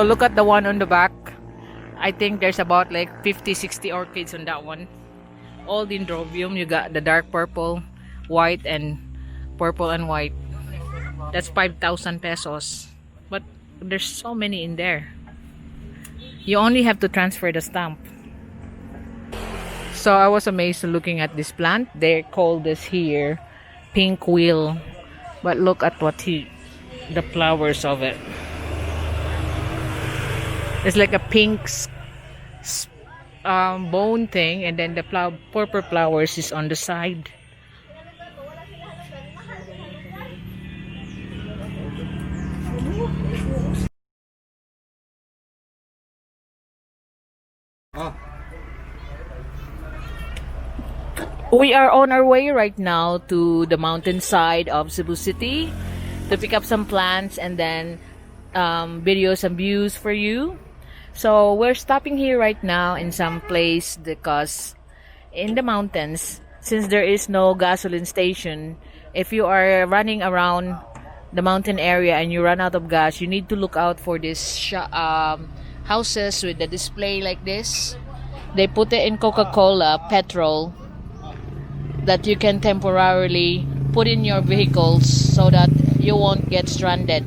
So look at the one on the back. I think there's about like 50-60 orchids on that one. All dendrobium. You got the dark purple, white, and purple and white. That's 5,000 pesos. But there's so many in there. You only have to transfer the stamp. So I was amazed looking at this plant. They call this here pink wheel. But look at the flowers of it. It's like a pink bone thing, and then the purple flowers is on the side. We are on our way right now to the mountainside of Cebu City to pick up some plants and then videos and views for you. So we're stopping here right now in some place because in the mountains, since there is no gasoline station, if you are running around the mountain area and you run out of gas, you need to look out for these houses with the display like this. They put it in Coca-Cola petrol that you can temporarily put in your vehicles so that you won't get stranded.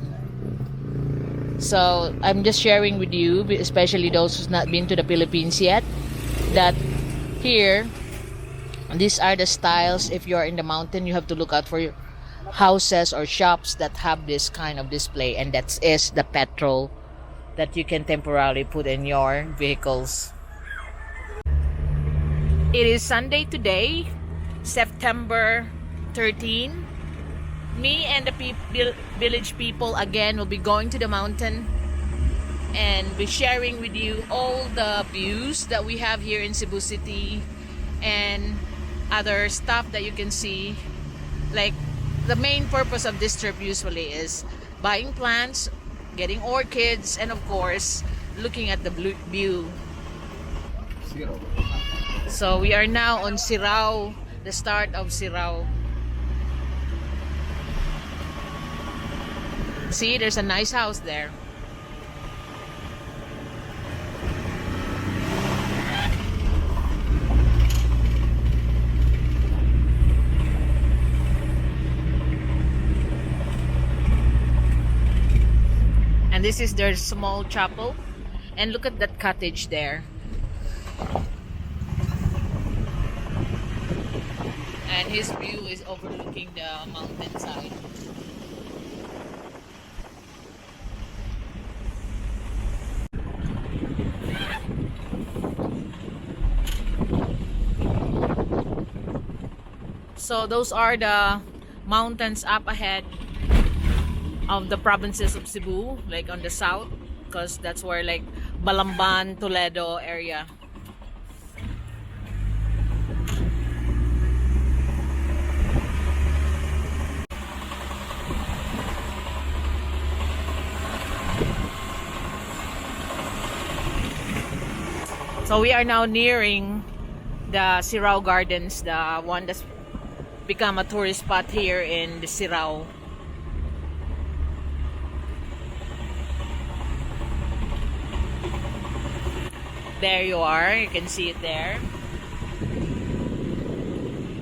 So I'm just sharing with you, especially those who's not been to the Philippines yet, that here, these are the styles. If you're in the mountain, you have to look out for houses or shops that have this kind of display, and that is the petrol that you can temporarily put in your vehicles. It is Sunday today, September 13. Me and the village people again will be going to the mountain and be sharing with you all the views that we have here in Cebu City and other stuff that you can see. Like, the main purpose of this trip usually is buying plants, getting orchids, and of course looking at the view. So we are now on Sirao, the start of Sirao. See, there's a nice house there. And this is their small chapel. And look at that cottage there. And his view is overlooking the mountainside. So those are the mountains up ahead of the provinces of Cebu, like on the south, because that's where like Balamban, Toledo area. So we are now nearing the Sirao Gardens, the one that's become a tourist spot here in the Sirao. There you are, you can see it there.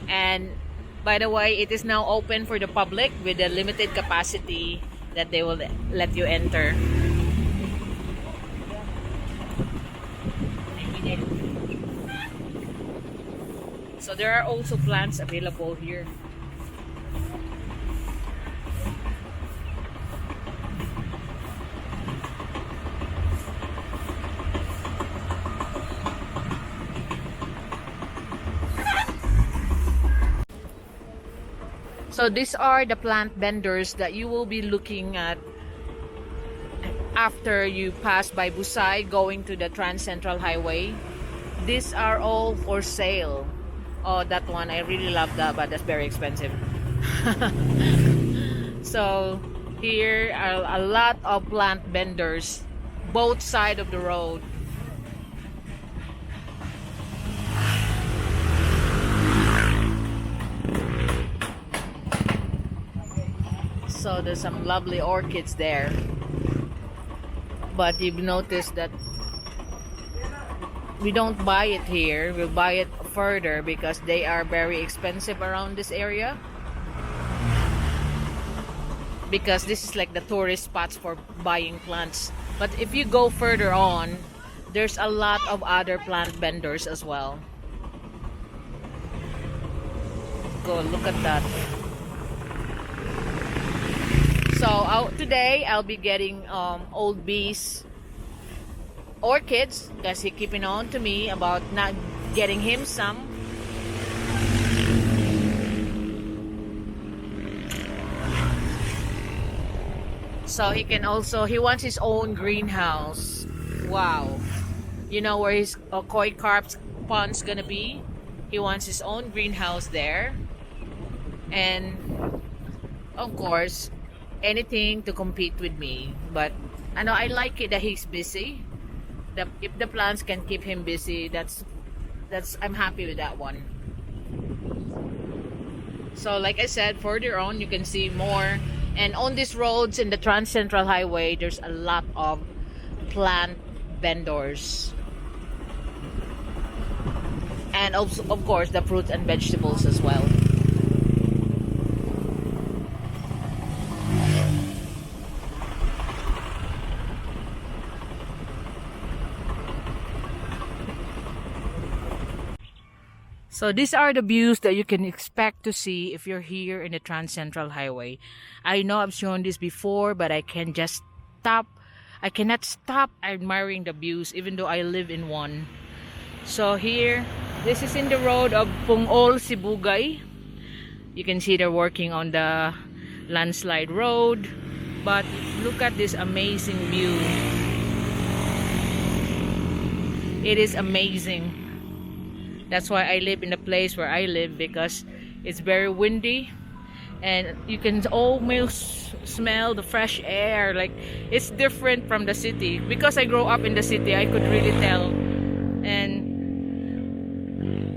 And by the way, it is now open for the public with a limited capacity that they will let you enter. So there are also plants available here. So these are the plant vendors that you will be looking at after you pass by Busay going to the Trans Central Highway. These are all for sale. Oh, that one, I really love that, but that's very expensive. So here are a lot of plant vendors, both sides of the road. So there's some lovely orchids there. But you've noticed that we don't buy it here. We'll buy it further because they are very expensive around this area. Because this is like the tourist spots for buying plants. But if you go further on, there's a lot of other plant vendors as well. Go look at that. So today I'll be getting old bees orchids because he's keeping on to me about not getting him some. So he wants his own greenhouse. Wow. You know where his koi carp pond's gonna be? He wants his own greenhouse there. And of course, anything to compete with me. But I know I like it that he's busy. If the plants can keep him busy, that's I'm happy with that one. So like I said, further on you can see more. And on these roads in the Trans Central Highway, there's a lot of plant vendors. And also, of course, the fruits and vegetables as well. So these are the views that you can expect to see if you're here in the Trans Central Highway. I know I've shown this before, but I cannot stop admiring the views even though I live in one. So here, this is in the road of Pungol, Sibugay. You can see they're working on the landslide road. But look at this amazing view. It is amazing. That's why I live in the place where I live, because it's very windy and you can almost smell the fresh air. Like, it's different from the city. Because I grew up in the city, I could really tell. And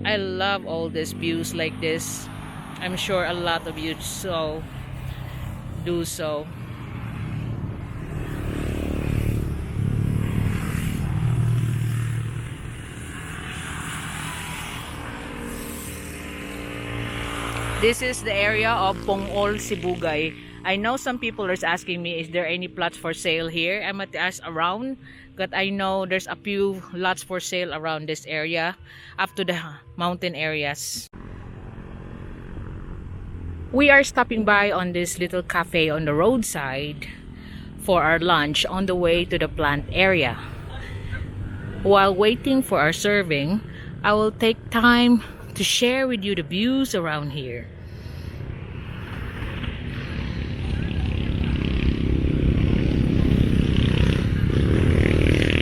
I love all these views like this. I'm sure a lot of you do so. This is the area of Pungol, Sibugay. I know some people are asking me, is there any plots for sale here? I'm at ask around, but I know there's a few lots for sale around this area, up to the mountain areas. We are stopping by on this little cafe on the roadside for our lunch on the way to the plant area. While waiting for our serving, I will take time to share with you the views around here.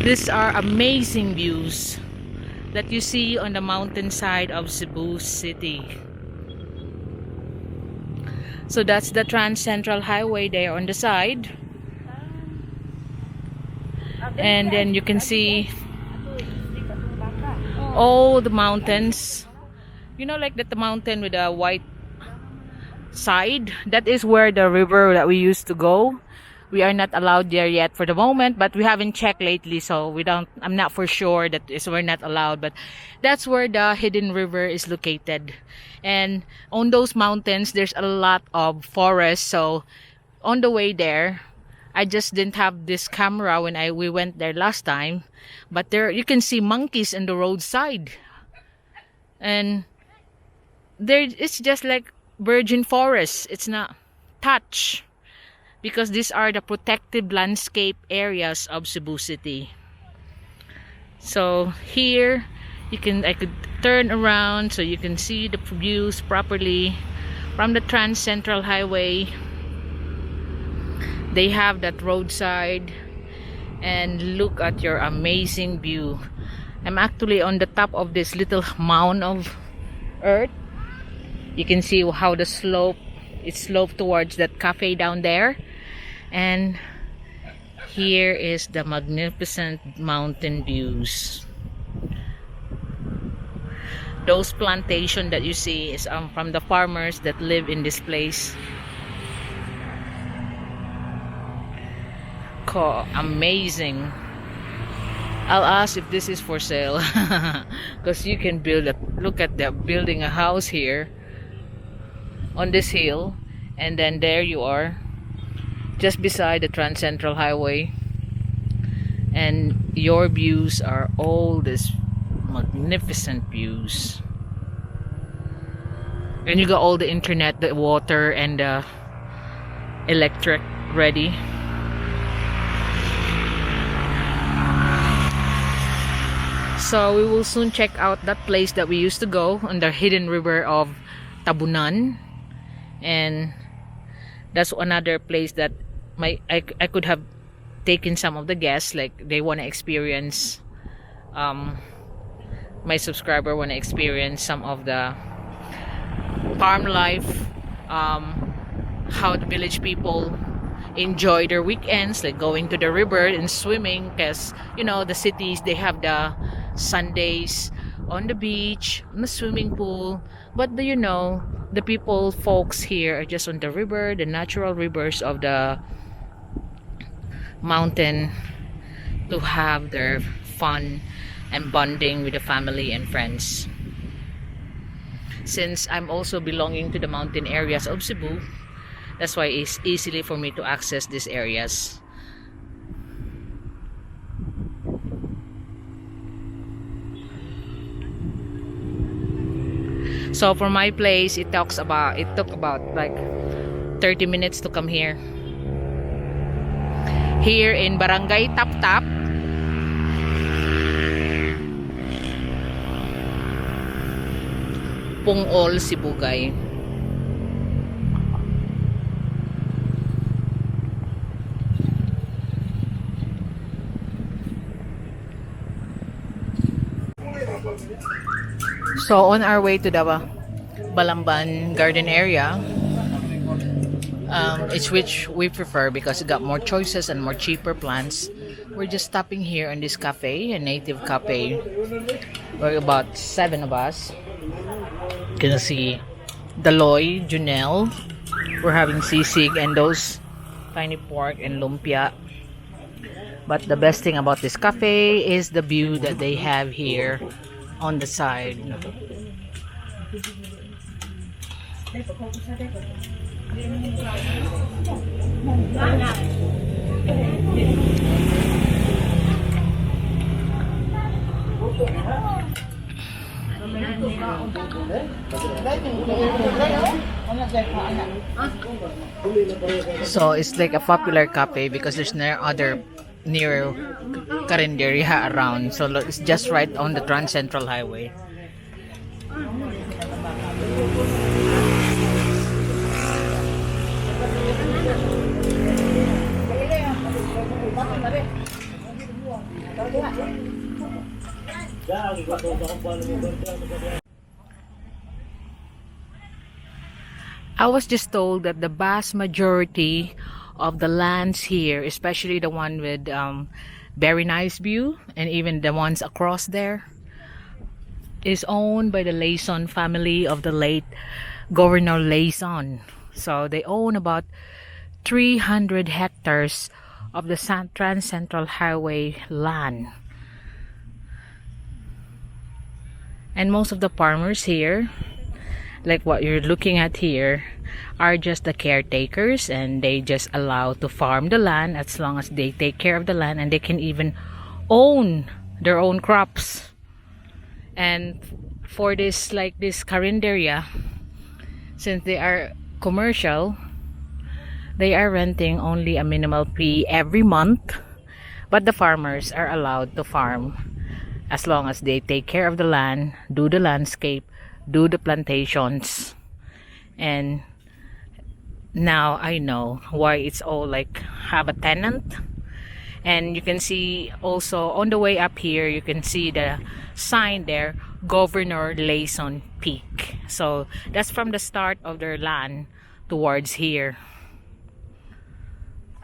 These are amazing views that you see on the mountainside of Cebu City. So that's the Trans Central Highway there on the side. And then you can see all the mountains. You know, like that the mountain with a white side, that is where the river that we used to go. We are not allowed there yet for the moment, but we haven't checked lately, so I'm not for sure that we're not allowed, but that's where the hidden river is located. And on those mountains there's a lot of forest. So on the way there, I just didn't have this camera when we went there last time, but there you can see monkeys in the roadside. And it's just like virgin forest. It's not touched, because these are the protected landscape areas of Cebu City. So here I could turn around so you can see the views properly from the Trans Central Highway. They have that roadside, and look at your amazing view. I'm actually on the top of this little mound of earth. You can see how it sloped towards that cafe down there. And here is the magnificent mountain views. Those plantation that you see is from the farmers that live in this place. Amazing. I'll ask if this is for sale. Because you can build a, look at them building a house here on this hill, and then there you are just beside the Trans Central Highway, and your views are all this magnificent views, and you got all the internet, the water, and the electric ready. So we will soon check out that place that we used to go on the hidden river of Tabunan, and that's another place that I could have taken some of the guests, like they want to experience, my subscriber want to experience some of the farm life, how the village people enjoy their weekends, like going to the river and swimming, because you know the cities, they have the Sundays on the beach, on the swimming pool, but you know the folks here are just on the river, the natural rivers of the mountain, to have their fun and bonding with the family and friends. Since I'm also belonging to the mountain areas of Cebu, that's why it's easily for me to access these areas. So for my place, it took about like 30 minutes to come here. Here in Barangay Tap-Tap, Pungol, Sibugay. So on our way to the Balamban garden area, it's which we prefer because it got more choices and more cheaper plants. We're just stopping here in this cafe, a native cafe. We're about 7 of us. You can see Daloy, Junel. We're having sisig and those tiny pork and lumpia. But the best thing about this cafe is the view that they have here on the side. So it's like a popular cafe because there's no other near Carinderia around, so it's just right on the Trans Central Highway. I was just told that the vast majority of the lands here, especially the one with very nice view, and even the ones across there, is owned by the Layson family of the late Governor Layson. So they own about 300 hectares of the Trans Central Highway land. And most of the farmers here, like what you're looking at here, are just the caretakers, and they just allow to farm the land as long as they take care of the land, and they can even own their own crops. And for this, like this Carinderia, since they are commercial, they are renting only a minimal fee every month, but the farmers are allowed to farm as long as they take care of the land, do the landscape, do the plantations. And now I know why it's all like have a tenant. And you can see also on the way up here, you can see the sign there, Governor Layson Peak. So that's from the start of their land towards here.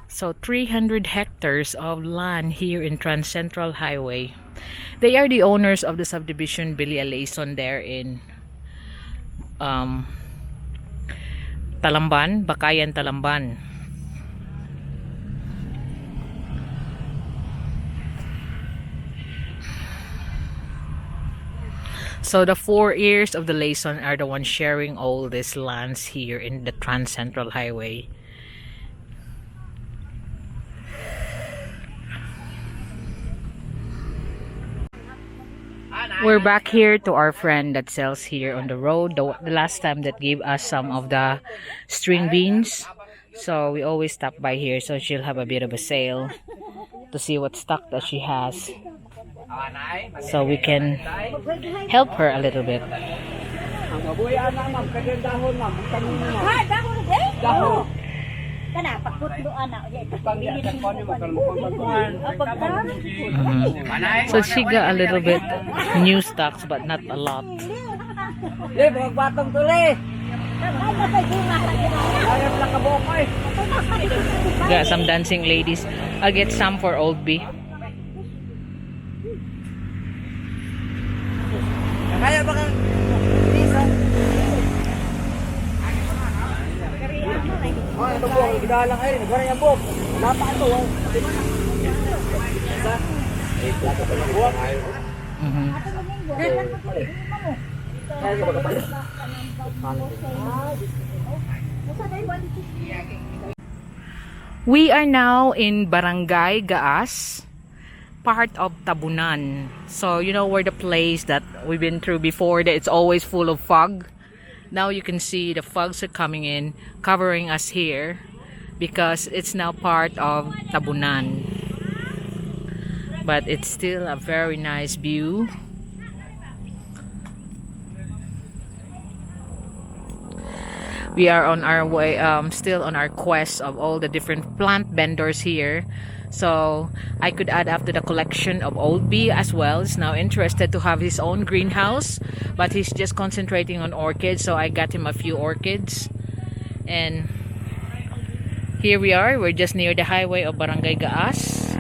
So 300 hectares of land here in Trans Central Highway. They are the owners of the subdivision Bilia Layson there in Talamban, Bakayan, Talamban. So the four ears of the Layson are the ones sharing all these lands here in the Trans Central Highway. We're back here to our friend that sells here on the road. The last time that gave us some of the string beans. So we always stop by here, so she'll have a bit of a sale to see what stock that she has. So we can help her a little bit. So she got a little bit new stocks, but not a lot. Got some dancing ladies. I'll get some for Old B. We are now in Barangay Gaas, part of Tabunan. So you know where the place that we've been through before, that it's always full of fog. Now you can see the fogs are coming in, covering us here, because it's now part of Tabunan. But it's still a very nice view. We are on our way, still on our quest of all the different plant vendors here. So I could add up to the collection of Old B as well. He's now interested to have his own greenhouse, but he's just concentrating on orchids. So I got him a few orchids. And here we are. We're just near the highway of Barangay Gaas.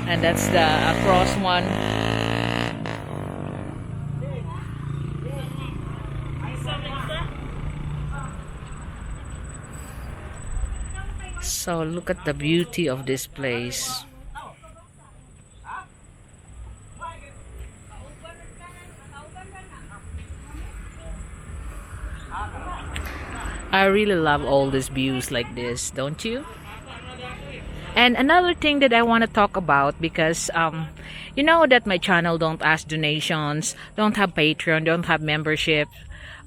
And that's the across one. So look at the beauty of this place. I really love all these views like this, don't you? And another thing that I want to talk about, because you know that my channel don't ask donations, don't have Patreon, don't have membership.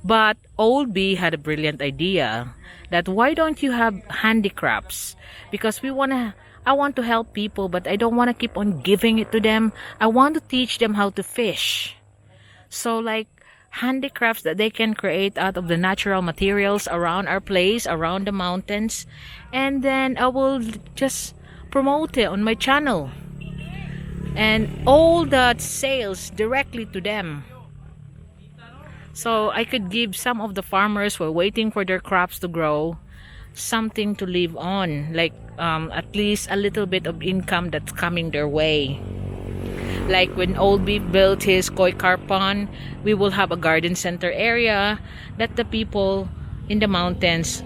But Old B had a brilliant idea that why don't you have handicrafts? Because I want to help people, but I don't want to keep on giving it to them. I want to teach them how to fish. So like handicrafts that they can create out of the natural materials around our place, around the mountains. And then I will just promote it on my channel. And all that sales directly to them. So I could give some of the farmers who are waiting for their crops to grow something to live on, like at least a little bit of income that's coming their way. Like when Old Beef built his koi carp pond, we will have a garden center area that the people in the mountains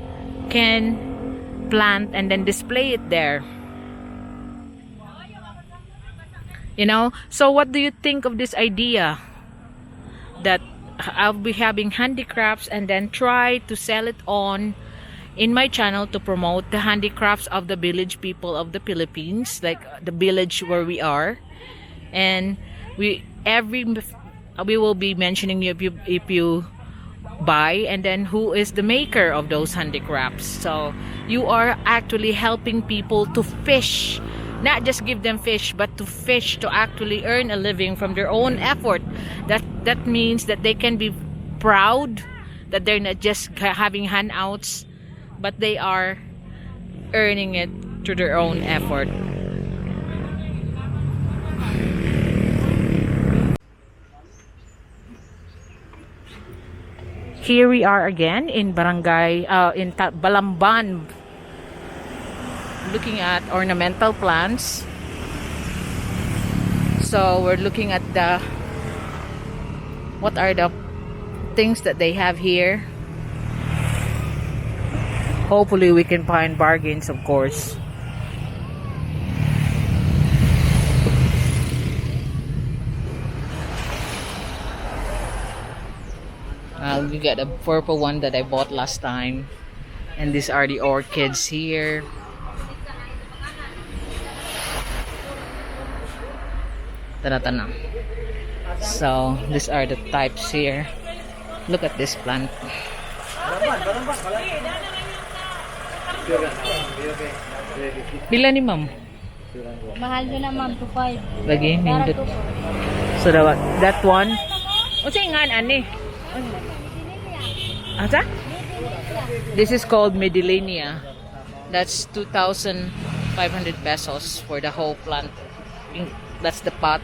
can plant and then display it there. You know, so what do you think of this idea that I'll be having handicrafts and then try to sell it on in my channel to promote the handicrafts of the village people of the Philippines, like the village where we are. And we will be mentioning you if you buy, and then who is the maker of those handicrafts. So you are actually helping people to fish, not just give them fish, but to fish, to actually earn a living from their own effort. That means that they can be proud that they're not just having handouts, but they are earning it through their own effort. Here we are again in Balamban, looking at ornamental plants. So we're looking at what are the things that they have here. Hopefully we can find bargains, of course. we got a purple one that I bought last time. And these are the orchids here. Tana. So these are the types here. Look at this plant. Bila ni ma'am? Mahal nyo na ma'am, 2.5. Lagi, nindot. So that one. O sa ingan, ani? Asa? This is called Medillenia. That's 2,500 pesos for the whole plant. That's the pot.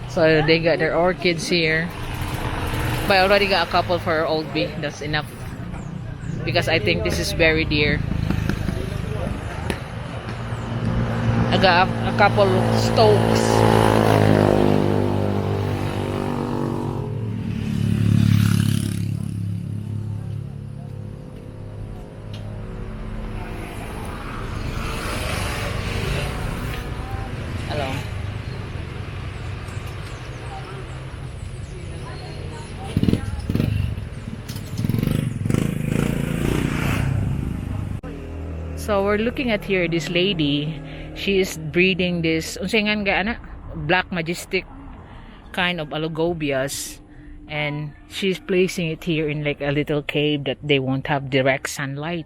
So they got their orchids here. But I already got a couple for Old B. That's enough. Because I think this is very dear. I got a couple stokes. Hello. So we're looking at here this lady. She is breeding this unsingan ga ana black majestic kind of algobias, and she's placing it here in like a little cave that they won't have direct sunlight.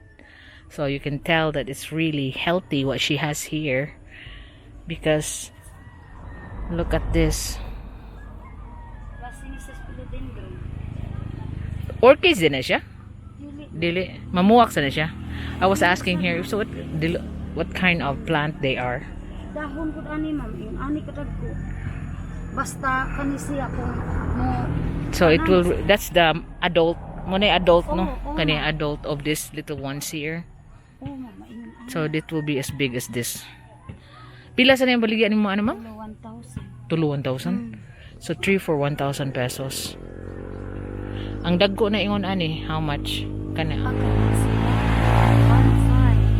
So you can tell that it's really healthy what she has here, because look at this. Orchids din na siya? Dili. Mamuwak sa na siya. I was asking here, so what kind of plant they are? Dahon ko ani ma'am, yung ani katag ko. Basta kani siya ko mo. So it will, that's the adult, muna adult no? Oh, Kani adult of this little ones here. Oh ma'am, ingon ani. So it will be as big as this. Pila sa na yung baligyan mo ano ma'am? 1,000. Tulo 1,000? So 3 for 1,000 pesos. Ang dagko na ingon ani, how much? Kana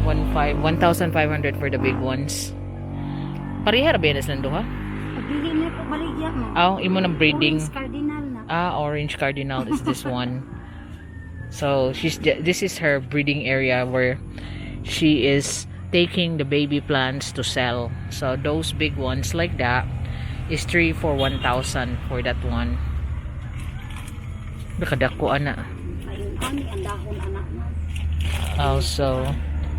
1,500 for the big ones. Pareha ra ba yan nando ha? Pagdili na po baligya mo. Imo ng breeding. Orange cardinal na. Orange cardinal is this one. So this is her breeding area where she is taking the baby plants to sell. So those big ones like that is 3 for 1,000 for that one. Nakadako ana. Ayun ani ang dahon anak na. So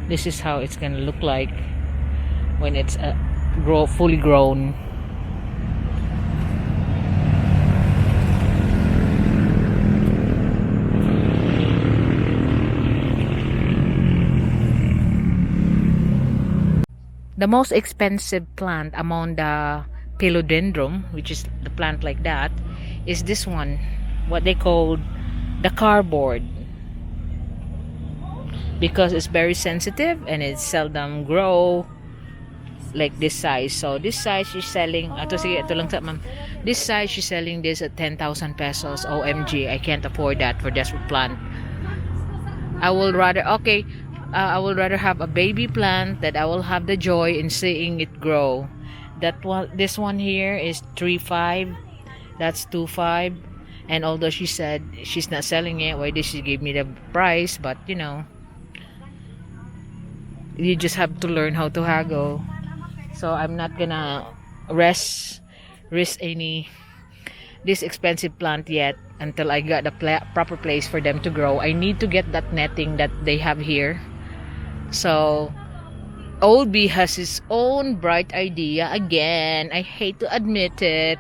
this is how it's gonna look like when it's fully grown. The most expensive plant among the philodendron, which is the plant like that, is this one, what they call the cardboard, because it's very sensitive and it seldom grow like this size. So this size she's selling this size she's selling this at 10,000 pesos. OMG, I can't afford that for this plant. I will rather have a baby plant that I will have the joy in seeing it grow. This one here is 3.5, that's 2.5. And although she said she's not selling it, why did she give me the price? But you know, you just have to learn how to haggle. So I'm not gonna risk this expensive plant yet until I got the proper place for them to grow. I need to get that netting that they have here. So Old B has his own bright idea again. I hate to admit it,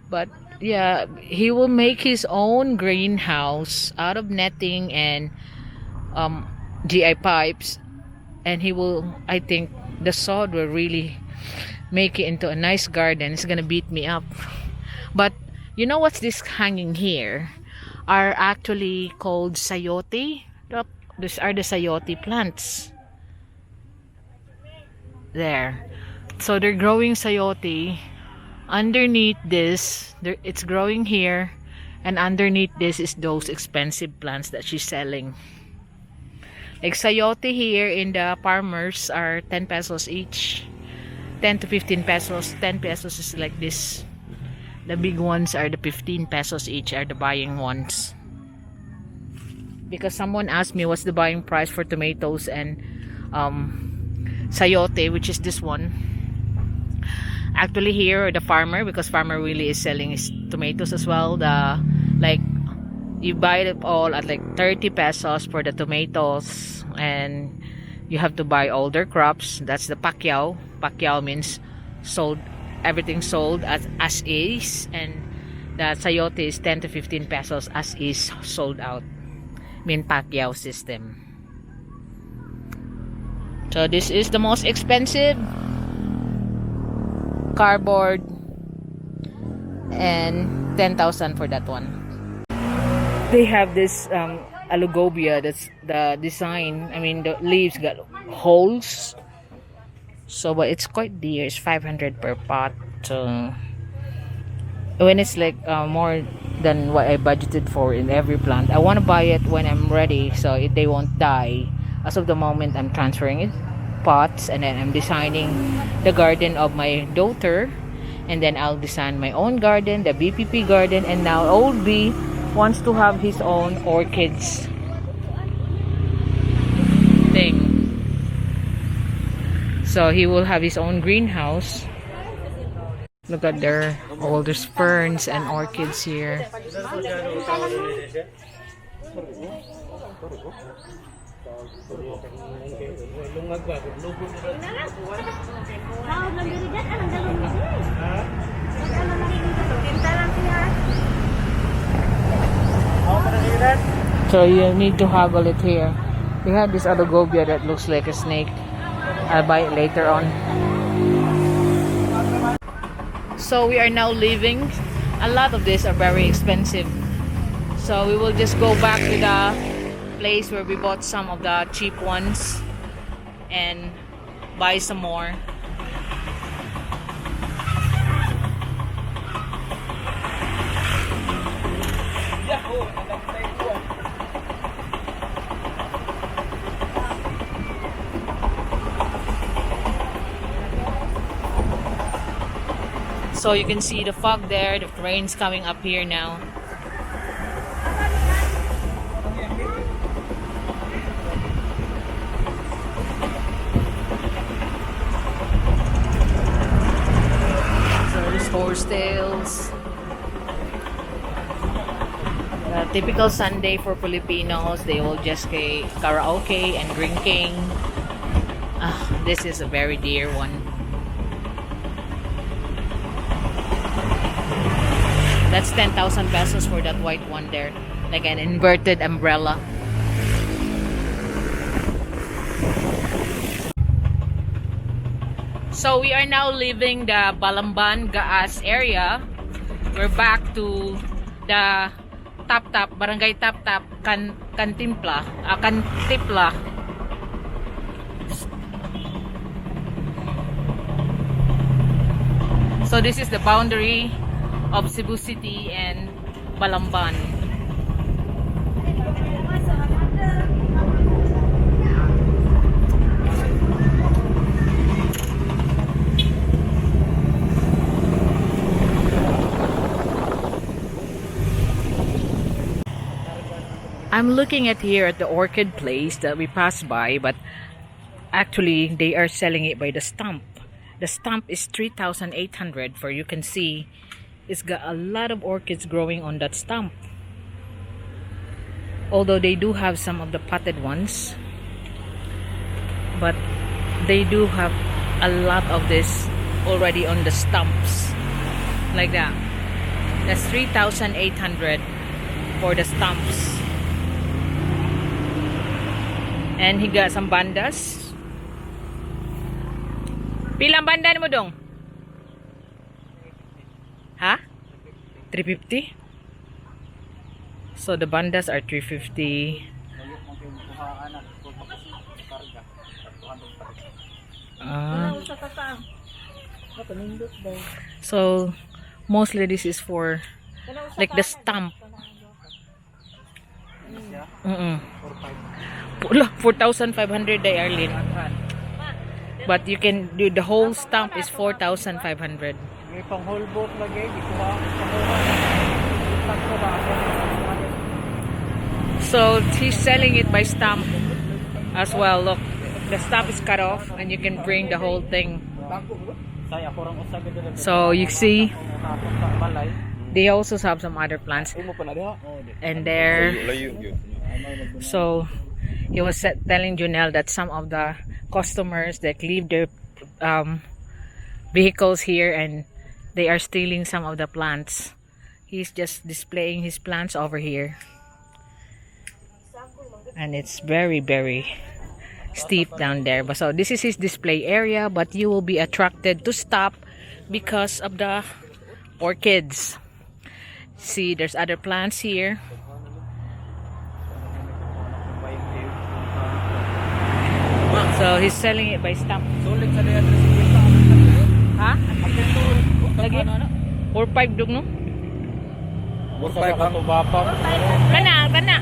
but yeah, he will make his own greenhouse out of netting and GI pipes, and he will, I think the sod will really make it into a nice garden. It's gonna beat me up. But you know what's this hanging here are actually called sayote. Look, these are the sayote plants there. So they're growing sayote underneath this. It's growing here, and underneath this is those expensive plants that she's selling. Like sayote here in the farmers are 10 pesos each, 10 to 15 pesos. 10 pesos is like this The big ones are the 15 pesos each are the buying ones. Because someone asked me what's the buying price for tomatoes and sayote, which is this one. Actually here the farmer, because farmer really is selling his tomatoes as well, like you buy it all at like 30 pesos for the tomatoes, and you have to buy all their crops. That's the pacquiao. Pacquiao means sold, everything sold as is, and the sayote is 10 to 15 pesos as is, sold out. Mean pacquiao system. So this is the most expensive cardboard, and 10,000 for that one. They have this alugobia, that's the design. I mean the leaves got holes. So but it's quite dear. It's 500 per pot. So when it's like more than what I budgeted for in every plant, I want to buy it when I'm ready so they won't die. As of the moment, I'm transferring it pots, and then I'm designing the garden of my daughter, and then I'll design my own garden, the BPP garden, and now old B wants to have his own orchids thing. So he will have his own greenhouse. Look at their all there's ferns and orchids here. So you need to haggle it here. We have this alugobia that looks like a snake. I'll buy it later on. So we are now leaving. A lot of these are very expensive. So we will just go back to the place where we bought some of the cheap ones and buy some more. So you can see the fog there, the rain's coming up here now. So there's horsetails. The typical Sunday for Filipinos, they will just play karaoke and drinking. This is a very dear one. That's 10,000 pesos for that white one there. Like an inverted umbrella. So we are now leaving the Balamban Gaas area. We're back to the Tap-Tap, Barangay Tap-Tap, Cantipla. So this is the boundary of Cebu City and Balamban. I'm looking at here at the orchid place that we passed by, but actually they are selling it by the stump. The stump is 3,800, for you can see it's got a lot of orchids growing on that stump. Although they do have some of the potted ones, but they do have a lot of this already on the stumps. Like that. That's 3,800 for the stumps. And he got some bandas. Pilang banda mo dong? Ha? 350? So the bandas are 350. So mostly this is for like the stump. 4,500 they are, but you can do the whole stump is 4,500. May pang whole boat lagi, di ko ba? So he's selling it by stump as well. Look, the stump is cut off and you can bring the whole thing. So you see, they also have some other plants and there. So he was telling Junel that some of the customers that leave their vehicles here and they are stealing some of the plants. He's just displaying his plants over here. And it's very, very steep down there. But so this is his display area, but you will be attracted to stop because of the orchids. See, there's other plants here. So he's selling it by stump. Ha? Lagi? 4-5 dug no? 4,500. Kana.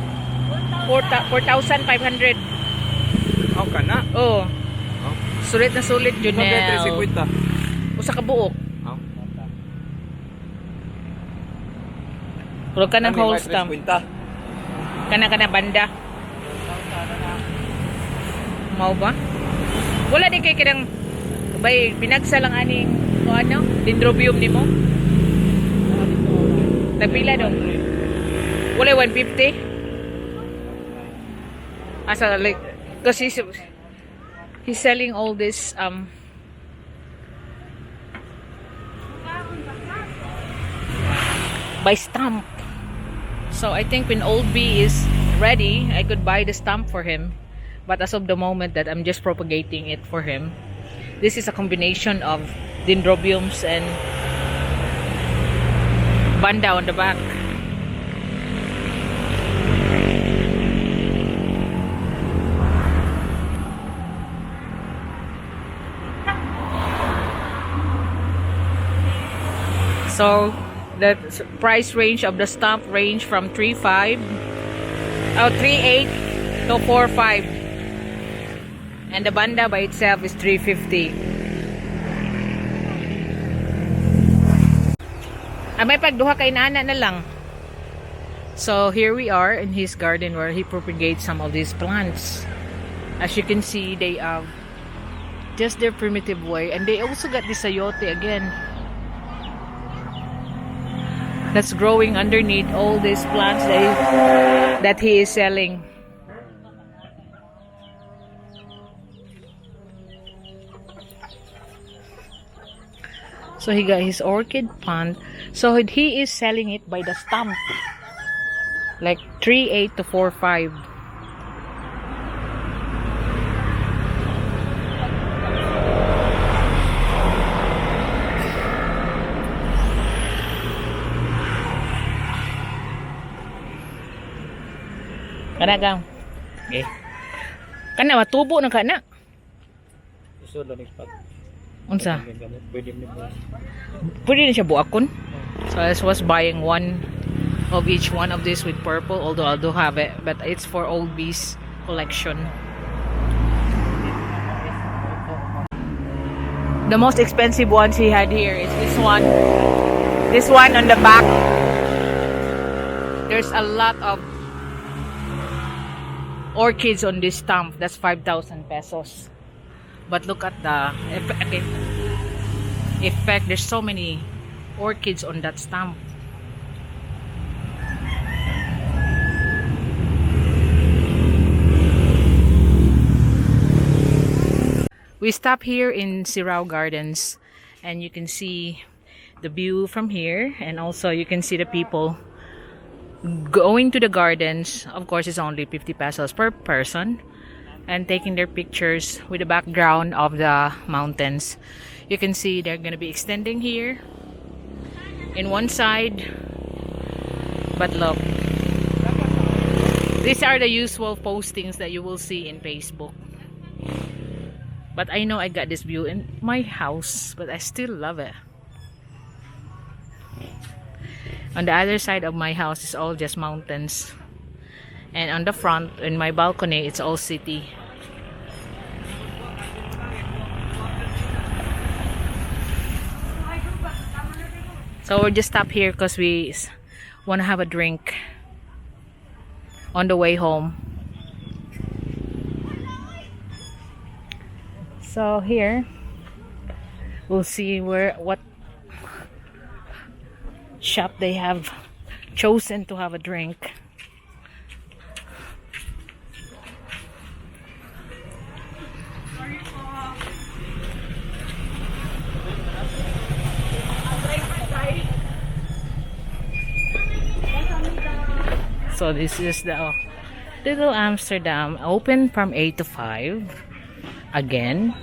4,500. Aw kana. Oh. Sulit na sulit yun na. 350. Usa ka buok. Aw. Pero ka ng whole stump. Kana banda. Mau ba? Wala di kay kinang bay pinagsa lang aning o ano, dendrobium nimo. Nagpila dong. Wala 150. Asa like because he's selling all this by stump. So I think when Old B is ready, I could buy the stump for him. But as of the moment that I'm just propagating it for him, this is a combination of dendrobiums and banda on the back. So the price range of the stump range from 3.8 to 4.5. And the banda by itself is 350. May pagduha kay nana na lang. So here we are in his garden where he propagates some of these plants. As you can see, they have just their primitive way, and they also got this sayote again that's growing underneath all these plants that he is selling. So he got his orchid plant. So he is selling it by the stump. Like 3.8 to 4.5. Kana gang. Okay. Kana matubo na kana. Iso lang ipat. Unsa? Pwede na siya buakon. So I was buying one of each one of this with purple, although I do have it, but it's for Old B's collection. The most expensive ones he had here is this one. This one on the back. There's a lot of orchids on this stump. That's 5,000 pesos. But look at the effect. There's so many orchids on that stump. We stop here in Sirao Gardens, and you can see the view from here, and also you can see the people going to the gardens. Of course, it's only 50 pesos per person, and taking their pictures with the background of the mountains. You can see they're gonna be extending here in one side, but look, these are the usual postings that you will see in Facebook. But I know I got this view in my house, but I still love it. On the other side of my house is all just mountains, and on the front in my balcony it's all city. So we're just stopped here because we want to have a drink on the way home. So here we'll see what shop they have chosen to have a drink. So this is the Little Amsterdam, open from 8 to 5 again,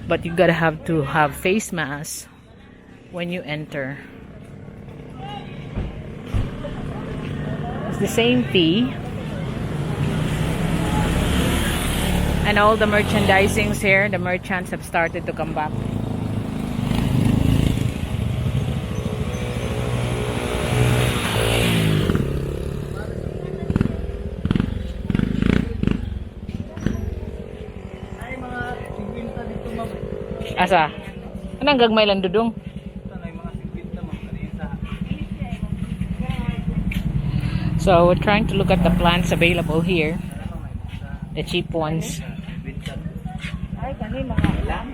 but you gotta have to have face mask when you enter. It's the same fee, and all the merchandisings here, the merchants have started to come back. Asa? Anong gagmay lang dudong? So we're trying to look at the plants available here, the cheap ones. Ay, kani mga ilang.